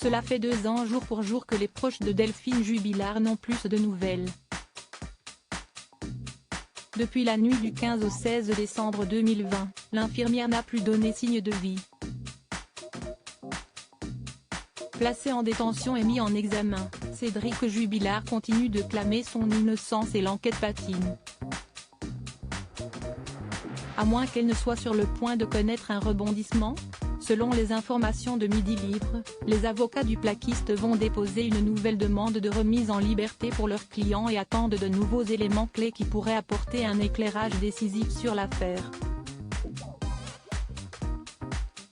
Cela fait 2 ans jour pour jour que les proches de Delphine Jubilard n'ont plus de nouvelles. Depuis la nuit du 15 au 16 décembre 2020, l'infirmière n'a plus donné signe de vie. Placé en détention et mis en examen, Cédric Jubilard continue de clamer son innocence et l'enquête patine. À moins qu'elle ne soit sur le point de connaître un rebondissement. Selon les informations de Midi Libre, les avocats du plaquiste vont déposer une nouvelle demande de remise en liberté pour leurs clients et attendent de nouveaux éléments clés qui pourraient apporter un éclairage décisif sur l'affaire.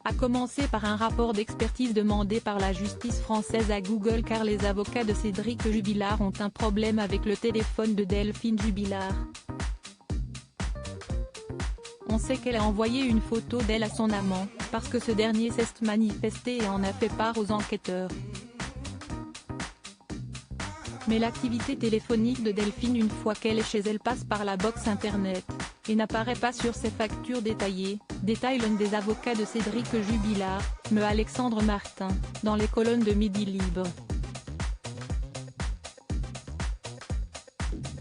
A commencer par un rapport d'expertise demandé par la justice française à Google car les avocats de Cédric Jubilard ont un problème avec le téléphone de Delphine Jubilard. On sait qu'elle a envoyé une photo d'elle à son amant, parce que ce dernier s'est manifesté et en a fait part aux enquêteurs. Mais l'activité téléphonique de Delphine une fois qu'elle est chez elle passe par la box internet, et n'apparaît pas sur ses factures détaillées, détaille l'un des avocats de Cédric Jubilard, M. Alexandre Martin, dans les colonnes de Midi Libre.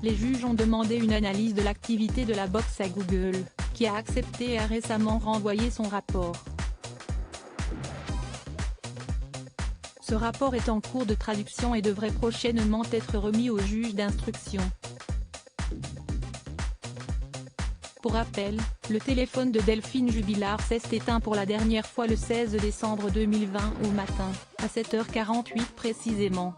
Les juges ont demandé une analyse de l'activité de la box à Google, qui a accepté et a récemment renvoyé son rapport. Ce rapport est en cours de traduction et devrait prochainement être remis au juge d'instruction. Pour rappel, le téléphone de Delphine Jubilard s'est éteint pour la dernière fois le 16 décembre 2020 au matin, à 7h48 précisément.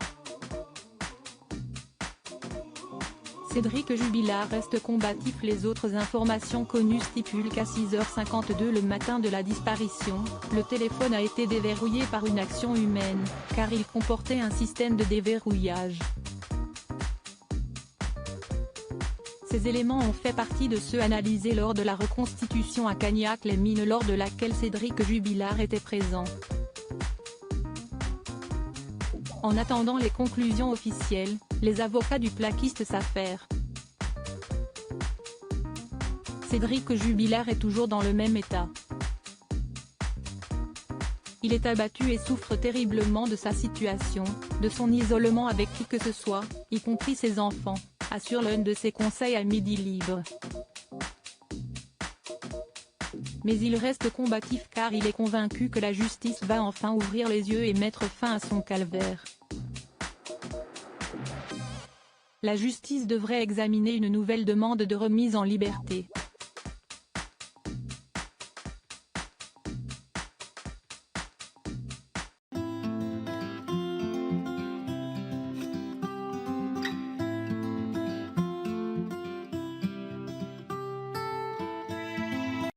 Cédric Jubilard reste combatif. Les autres informations connues stipulent qu'à 6h52 le matin de la disparition, le téléphone a été déverrouillé par une action humaine, car il comportait un système de déverrouillage. Ces éléments ont fait partie de ceux analysés lors de la reconstitution à Cagnac-les-Mines lors de laquelle Cédric Jubilard était présent. En attendant les conclusions officielles, les avocats du plaquiste s'affairent. Cédric Jubilard est toujours dans le même état. Il est abattu et souffre terriblement de sa situation, de son isolement avec qui que ce soit, y compris ses enfants, assure l'un de ses conseils à Midi Libre. Mais il reste combatif car il est convaincu que la justice va enfin ouvrir les yeux et mettre fin à son calvaire. La justice devrait examiner une nouvelle demande de remise en liberté.